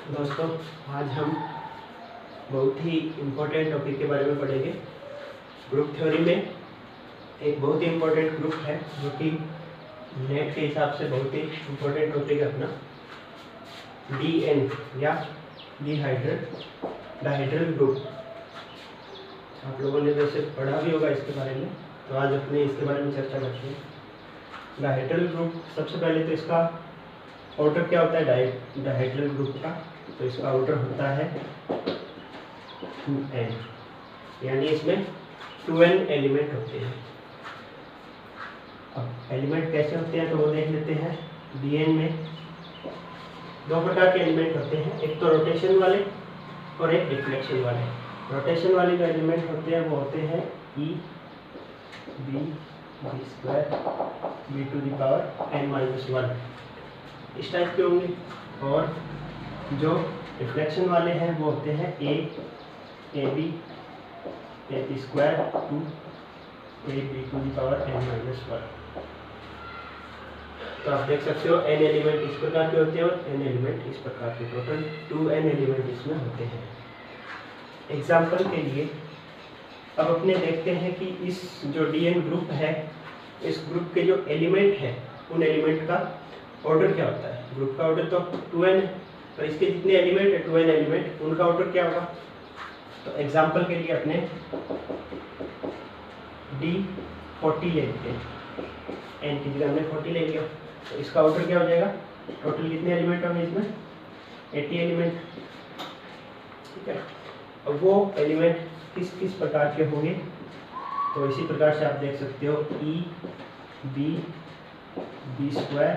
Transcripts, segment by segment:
दोस्तों, आज हम बहुत ही इम्पोर्टेंट टॉपिक के बारे में पढ़ेंगे। ग्रुप थ्योरी में एक बहुत ही इम्पोर्टेंट ग्रुप है जो कि नेट के हिसाब से बहुत ही इम्पोर्टेंट टॉपिक है अपना, DN या डायहेड्रल ग्रुप। आप लोगों ने वैसे पढ़ा भी होगा इसके बारे में, तो आज अपने इसके बारे में चर्चा करते हैं। डायहेड्रल ग्रुप, सबसे पहले तो इसका ऑर्डर क्या होता है डायहेड्रल ग्रुप का। तो इसका ऑर्डर होता है 2n, यानी इसमें 2n एलिमेंट होते हैं। अब एलिमेंट कैसे होते हैं तो वो देख लेते हैं। DN में दो प्रकार के एलिमेंट होते हैं, एक तो रोटेशन वाले और एक रिफ्लेक्शन वाले। रोटेशन वाले जो एलिमेंट होते हैं वो होते हैं E B square B to the power n-1, इस टाइप के होंगे। और जो रिफ्लेक्शन वाले हैं वो होते हैं AB square to AB to the power n-1। तो आप देख सकते हो n एलिमेंट इस प्रकार के होते हैं और n एलिमेंट इस प्रकार के, टोटल 2n एलिमेंट इसमें होते हैं। एग्जाम्पल के लिए अब अपने देखते हैं कि इस जो DN ग्रुप है, इस ग्रुप के जो एलिमेंट हैं उन एलिमेंट का ऑर्डर क्या होता है। ग्रुप का ऑर्डर तो 2n है, तो इसके जितने एलिमेंट है 2n एलिमेंट, उनका ऑर्डर क्या होगा। तो एग्जाम्पल के लिए अपने D40 ले लेते हैं, n की जगह हमने 40 ले लिया, तो इसका ऑर्डर क्या हो जाएगा। टोटल कितने एलिमेंट होंगे इसमें, 80 एलिमेंट, ठीक है। अब वो एलिमेंट किस किस प्रकार के होंगे, तो इसी प्रकार से आप देख सकते हो E B square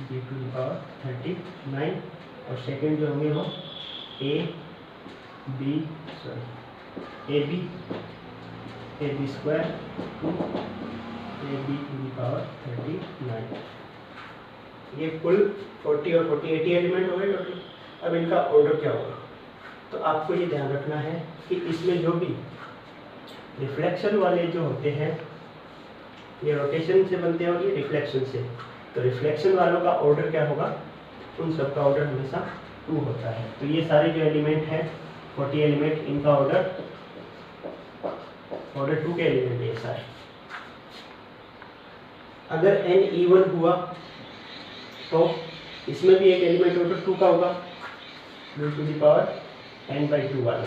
B to the power 39, और सेकेंड जो होंगे वो AB square to AB to the power 39। ये कुल 40 और 40 80 एलिमेंट हो गए टोटल। अब इनका ऑर्डर क्या होगा, तो आपको ये ध्यान रखना है कि इसमें जो भी रिफ्लेक्शन वाले जो होते हैं, ये रोटेशन से बनते हैं और ये रिफ्लेक्शन से। तो रिफ्लेक्शन वालों का ऑर्डर क्या होगा, उन सब का ऑर्डर हमेशा 2 होता है। तो ये सारे जो एलिमेंट हैं 40 एलिमेंट, इनका ऑर्डर 2 के एलिमेंट है सारे। अगर n इवन हुआ तो इसमें भी एक एलिमेंट ऑर्डर 2 का होगा, टू द पावर n/2 वाला,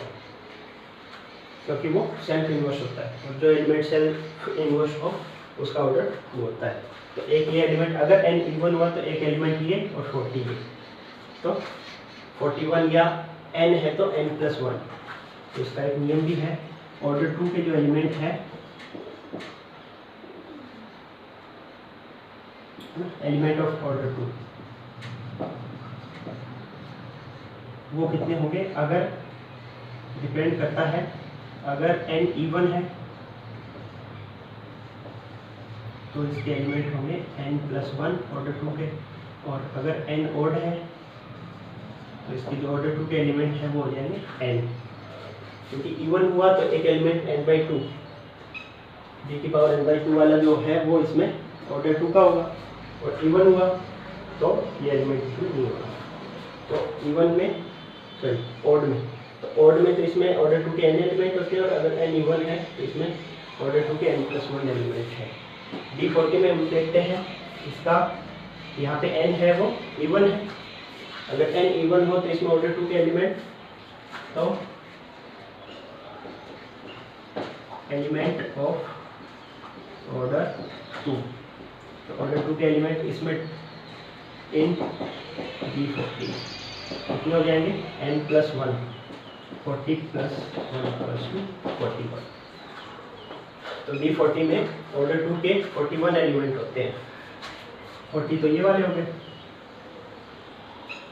क्योंकि वो सेल्फ इन्वर्स होता है, और जो एलिमेंट सेल्फ इन्वर्स हो उसका ऑर्डर 2 होता है। तो एक ये एलिमेंट, अगर n इवन हुआ तो एक एलिमेंट ये और 40 ये, तो 41 या n है तो n+1। तो इसका एक नियम भी है, ऑर्डर 2 के जो एलिमेंट है, एलिमेंट ऑफ ऑर्डर 2, वो कितने होंगे। अगर डिपेंड करता है, अगर n इवन है तो इसके एलिमेंट होंगे n+1 ऑर्डर 2 के, और अगर n ओड है तो इसके जो ऑर्डर 2 के एलिमेंट हैं वो हो जाएंगे n, क्योंकि इवन हुआ तो एक एलिमेंट n/2 d की पावर n/2 वाला जो है वो इसमें ऑर्डर 2 का होगा, और इवन हुआ तो ये एलिमेंट इसमें नहीं होगा। तो इवन में, सॉरी ओड में, तो ओड में तो इसमें ऑर्डर 2 के n एलिमेंट होते हैं, और अगर n इवन है तो इसमें ऑर्डर 2 के n+1 एलिमेंट है। D40 में हम देखते हैं, इसका यहाँ पे n है वो इवन है, अगर n इवन हो तो इसमें ऑर्डर 2 के एलिमेंट, तो एलिमेंट ऑफ ऑर्डर 2, तो ऑर्डर 2 के एलिमेंट इसमें इन D40 कितने हो जाएंगे, n+1, 40 + 1 = 41। तो D40 में ऑर्डर 2 के 41 एलिमेंट होते हैं। 40 तो ये वाले हो गए,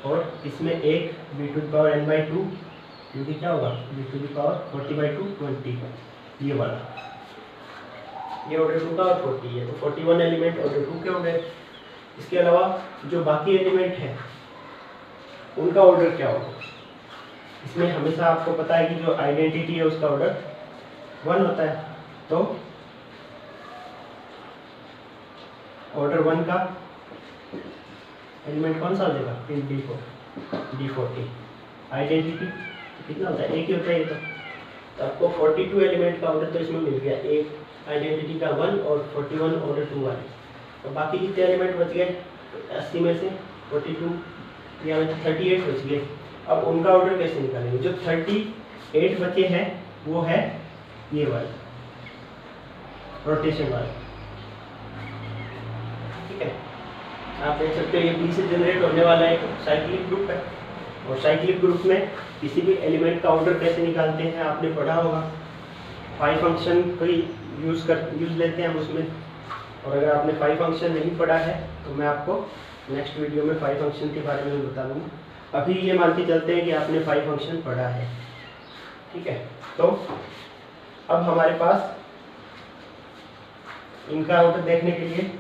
और इसमें एक B to the power n/2, क्योंकि क्या होगा B टू द पावर 40/2 20, ये वाला, ये ऑर्डर 2 का और 40 है, तो 41 एलिमेंट ऑर्डर 2 के हो गए। इसके अलावा जो बाकी एलिमेंट हैं उनका ऑर्डर क्या होगा। इसमें हमेशा आपको पता है कि जो आइडेंटिटी है उसका ऑर्डर 1 होता है, तो ऑर्डर 1 का एलिमेंट कौन सा हो जाएगा, पिन D4, D40 आइडेंटिटी कितना होता है, एक ही होता है ये तो आपको 42 एलिमेंट का ऑर्डर तो इसमें मिल गया, एक आइडेंटिटी का 1 और 41 ऑर्डर 2 वाले। तो बाकी कितने एलिमेंट बच गए, 80 में से 42 या 38 बच गए। अब उनका ऑर्डर कैसे निकालेंगे, जो 38 बचे हैं वो है ये वाला रोटेशन वाला, ठीक है। आप देख सकते हो ये बी से जनरेट होने वाला एक साइक्लिक ग्रुप है, और साइक्लिक ग्रुप में किसी भी एलिमेंट का ऑर्डर कैसे निकालते हैं आपने पढ़ा होगा, 5 फंक्शन कोई यूज लेते हैं हम उसमें। और अगर आपने 5 फंक्शन नहीं पढ़ा है तो मैं आपको नेक्स्ट वीडियो में 5 फंक्शन के बारे में बता दूँगा। अभी ये मान के चलते हैं कि आपने 5 फंक्शन पढ़ा है, ठीक है। तो अब हमारे पास इनका ऑर्डर देखने के लिए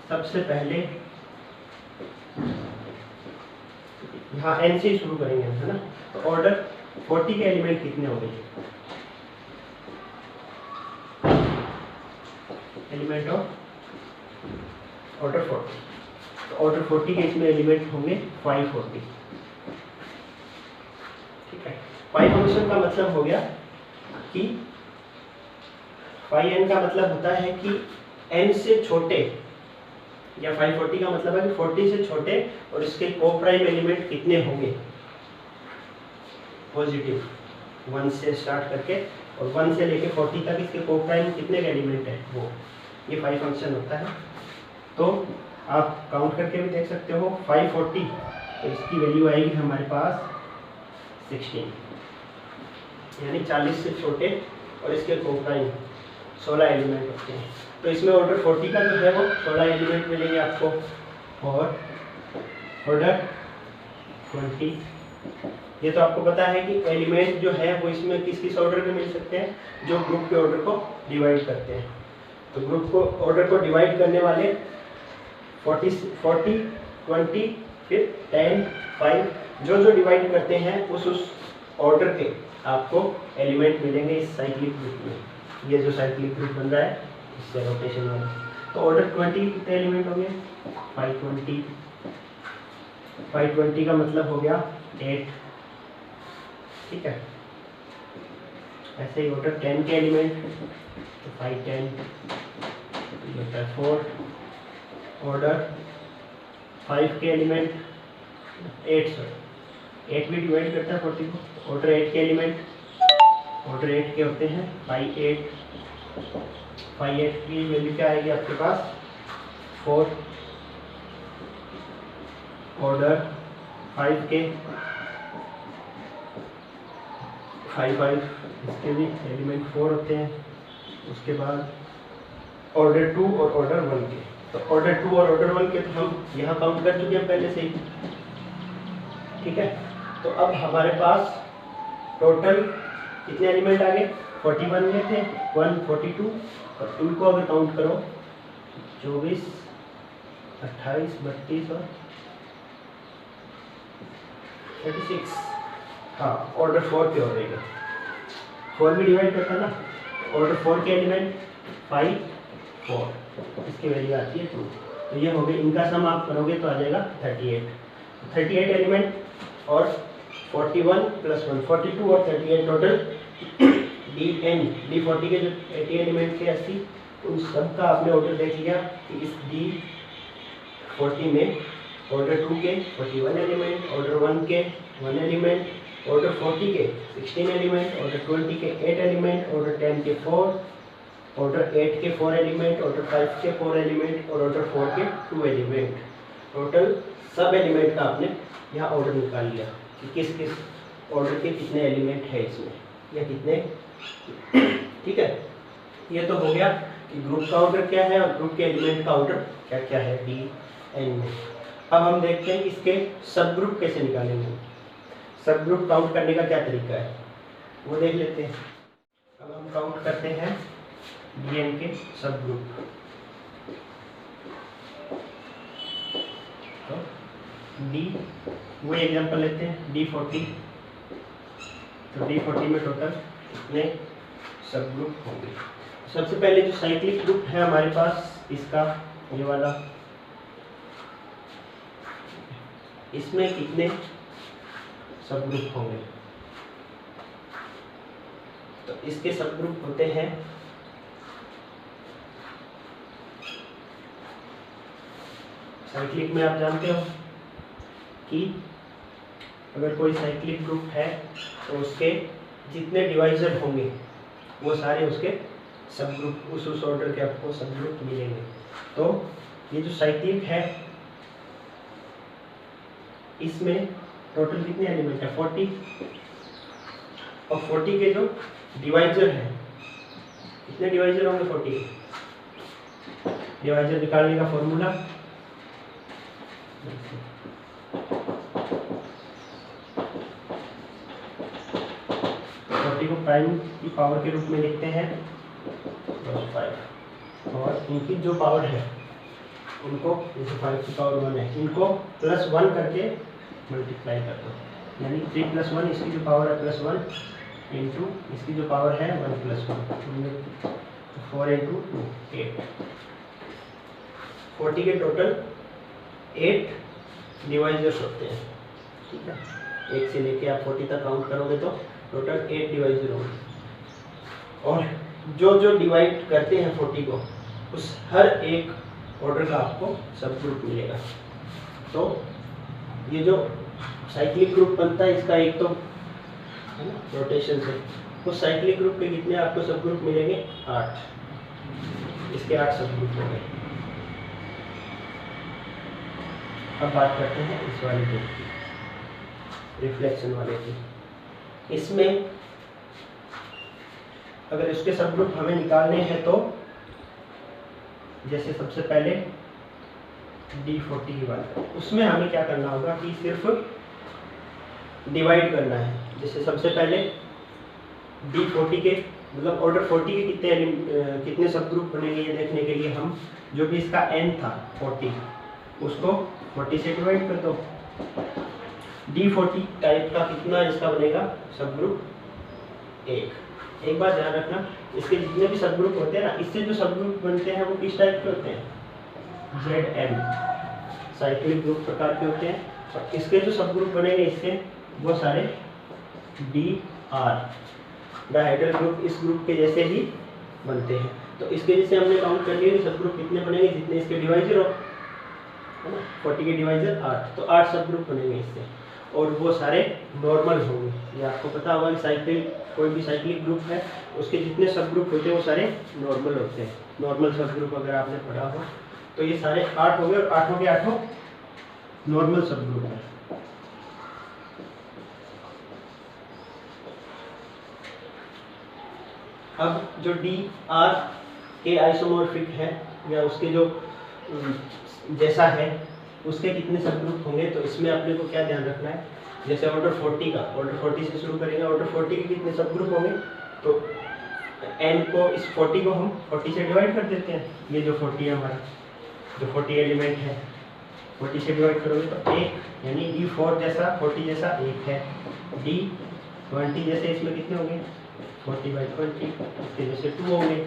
सबसे पहले यहाँ n से शुरू करेंगे, है ना। तो ऑर्डर 40 के एलिमेंट कितने हो गए, एलिमेंट ऑफ ऑर्डर 40। तो ऑर्डर 40 के इसमें एलिमेंट होंगे 540, ठीक है। 5 फंक्शन का मतलब हो गया कि 5n का मतलब होता है कि n से छोटे, या 540 का मतलब है कि 40 से छोटे और इसके कोप्राइम एलिमेंट कितने होंगे, पॉजिटिव 1 से स्टार्ट करके और 1 से लेके 40 तक इसके कोप्राइम कितने के एलिमेंट है वो, ये 5 फंक्शन होता है। तो आप काउंट करके भी देख सकते हो 540, तो इसकी वैल्यू आएगी हमारे पास 16, यानी 40 से छोटे और इसके कोप्राइम 16 एलिमेंट होते हैं। तो इसमें ऑर्डर 40 का जो है वो 16 एलिमेंट मिलेंगे आपको, और ऑर्डर 20, ये तो आपको पता है कि एलिमेंट जो है वो इसमें किस किस ऑर्डर में मिल सकते हैं, जो ग्रुप के ऑर्डर को डिवाइड करते हैं। तो ग्रुप को ऑर्डर को डिवाइड करने वाले 40, 20, फिर 10, 5 जो डिवाइड करते हैं उस ऑर्डर के आपको एलिमेंट मिलेंगे इस साइक्लिक ग्रुप में। ये जो साइक्लिक ग्रुप बन रहा है इससे रोटेशन वाला, तो ऑर्डर 20 कितने एलिमेंट होंगे, 520। 520 का मतलब हो गया 8, ठीक है। ऐसे ही ऑर्डर 10 के एलिमेंट, तो 510 होता है 4। ऑर्डर 5 के एलिमेंट 8 भी डिवाइड करता है 40 को। ऑर्डर 8 के एलिमेंट, ऑर्डर 8 के होते हैं 5 8 की वैल्यू क्या आएगी आपके पास 4। ऑर्डर 5 के 5 इसके भी एलिमेंट 4 होते हैं। उसके बाद ऑर्डर 2 और ऑर्डर 1 के, तो ऑर्डर 2 और ऑर्डर 1 के तो हम यहाँ काउंट कर चुके हैं पहले से ही, ठीक है। तो अब हमारे पास टोटल कितने एलिमेंट आ गए, 41 में थे, 1 42, और इनको अगर काउंट करो 24, 28, 32 और 36, हाँ ऑर्डर 4 के हो रहेगा। 4 भी डिवाइड करता ना, ऑर्डर 4 के एलिमेंट 5 4, इसकी वैल्यू आती है 2। तो ये हो गए, इनका सम आप करोगे तो आ जाएगा 38 एलिमेंट, और 41 + 1 42 और 38 टोटल D40 के जो 80 एलिमेंट थे 80, उन सब का आपने ऑर्डर देख लिया कि इस D40 में ऑर्डर 2 के 41 एलिमेंट, ऑर्डर 1 के 1 एलिमेंट, ऑर्डर 40 के 16 एलिमेंट, ऑर्डर 20 के 8 एलिमेंट, ऑर्डर 10 के 4, ऑर्डर 8 के 4 एलिमेंट, ऑर्डर 5 के 4 एलिमेंट और ऑर्डर 4 के 2 एलिमेंट। टोटल सब एलिमेंट का आपने यहाँ ऑर्डर निकाल लिया कि किस किस ऑर्डर के कितने एलिमेंट है इसमें या कितने, ठीक है। ये तो हो गया कि ग्रुप का ऑर्डर क्या है और ग्रुप के एलिमेंट का ऑर्डर क्या क्या है D में। अब हम देखते हैं कि इसके सब ग्रुप कैसे निकालेंगे। सब ग्रुप काउंट करने का क्या तरीका है वो देख लेते हैं। अब हम काउंट करते हैं DN के सब ग्रुप। तो D, वही एग्जांपल लेते हैं D40। तो D40 में टोटल कितने सब ग्रुप होंगे। सबसे पहले जो साइक्लिक ग्रुप है हमारे पास, इसका ये वाला इसमें कितने सब ग्रुप होंगे। तो इसके सब ग्रुप होते हैं साइक्लिक में आप जानते हो कि अगर कोई साइक्लिक ग्रुप है तो उसके जितने डिवाइजर होंगे वो सारे उसके सब ग्रुप उस ऑर्डर के आपको सब ग्रुप मिलेंगे। तो ये जो साइक्लिक है इसमें टोटल कितने एलिमेंट है 40, और 40 के जो डिवाइजर हैं कितने डिवाइजर होंगे 40 के। डिवाइजर निकालने का फॉर्मूला 40 को प्राइम की पावर के रूप में लिखते हैं 5, और इनकी जो पावर है उनको जैसे 5 की पावर 1 है इनको +1 करके मल्टीप्लाई कर दो, यानी 3 + 1 इसकी जो पावर है +1 इंटू इसकी जो पावर है 1 + 1 4 इंटू 2 8। 40 के टोटल 8 डिवाइजर्स होते हैं, ठीक है। 1 से लेके आप 40 तक काउंट करोगे तो टोटल 8 डिवाइजर होंगे, और जो जो डिवाइड करते हैं 40 को उस हर एक ऑर्डर का आपको सब ग्रुप मिलेगा। तो ये जो साइक्लिक ग्रुप बनता है इसका एक तो है ना रोटेशन से, उस साइक्लिक ग्रुप के कितने आपको सब ग्रुप मिलेंगे 8, इसके 8 सब ग्रुप हो गए। अब बात करते हैं इस वाले ग्रुप की, रिफ्लेक्शन वाले की। इसमें अगर इसके सब ग्रुप हमें निकालने हैं तो जैसे सबसे पहले D40 वाला, उसमें हमें क्या करना होगा कि सिर्फ डिवाइड करना है। जैसे सबसे पहले D40 के मतलब ऑर्डर 40 के कितने सब ग्रुप बनेंगे ये देखने के लिए हम जो भी इसका n था 40 उसको 40 से डिवाइड कर दो। D40 टाइप का कितना इसका बनेगा सब ग्रुप 1। एक बात ध्यान रखना, इसके जितने भी सब ग्रुप होते हैं ना, इससे जो सब ग्रुप बनते हैं वो किस टाइप के होते हैं ZM साइक्लिक ग्रुप प्रकार के होते हैं, और इसके जो सब ग्रुप बनेंगे इससे वो सारे DR डायहेड्रल ग्रुप इस ग्रुप के जैसे ही बनते हैं। तो इसके जैसे हमने काउंट कर लिया कि सब ग्रुप कितने बनेंगे जितने इसके डिवाइजर हो, है ना 40 के डिवाइजर 8, तो 8 सब ग्रुप बनेंगे इससे, और वो सारे नॉर्मल होंगे। ये आपको पता होगा कि साइकिल कोई भी साइक्लिक ग्रुप है उसके जितने सब ग्रुप होते हैं वो सारे नॉर्मल होते हैं। नॉर्मल सब ग्रुप अगर आपने पढ़ा हो तो ये सारे 8 हो गए, और 8 के 8 नॉर्मल सब ग्रुप है। अब जो DR के आइसोमॉर्फिक है या उसके जो जैसा है उसके कितने सब ग्रुप होंगे, तो इसमें अपने को क्या ध्यान रखना है। जैसे ऑर्डर 40 का, ऑर्डर 40 से शुरू करेंगे, ऑर्डर 40 के कितने सब ग्रुप होंगे, तो n को इस 40 को हम 40 से डिवाइड कर देते हैं। ये जो 40 है हमारा जो 40 एलिमेंट है 40 से डिवाइड करोगे तो 1, यानी D4 जैसा 40 जैसा 1 है। D20 जैसे इसमें कितने होंगे 40/20, इसके जैसे 2 होंगे।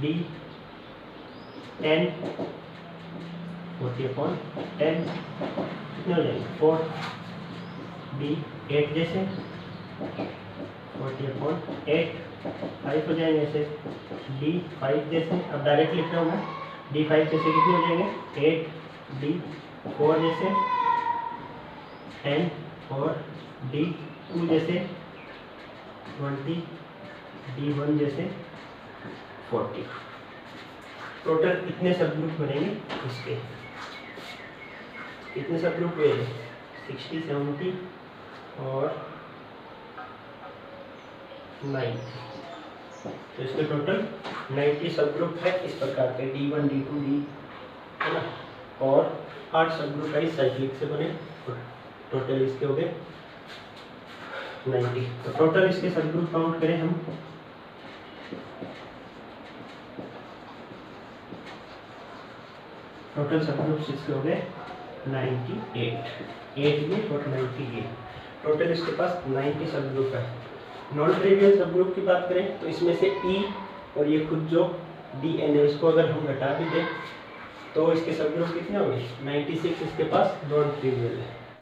D10 40/10 कितने हो जाएंगे 4। D8 जैसे 40/8 5 हो जाएंगे ऐसे। D5 जैसे, अब डायरेक्ट लिख रहा हूँ मैं, D5 जैसे कितने हो जाएंगे 8। D4 जैसे 10, और D2 जैसे 20, D1 जैसे 40। टोटल कितने सब ग्रुप बनेंगे इसके, कितने सब ग्रुप हुए 60, 70 और 90। तो इसके टोटल 90 सब ग्रुप है इस प्रकार के D1 D2 D, है ना, और 8 सब ग्रुप है इस साइक्लिक से बने। टोटल इसके हो गए 90। तो टोटल इसके सब ग्रुप काउंट करें हम, टोटल सब ग्रुप इसके हो गए 98। 8 में और 98, टोटल इसके पास 90 सब ग्रुप है। नॉन ट्रिवियल सब ग्रुप की बात करें तो इसमें से E और ये खुद जो DN है इसको अगर हम घटा भी दें तो इसके सब ग्रुप कितने होंगे 96 इसके पास नॉन ट्रिवियल है।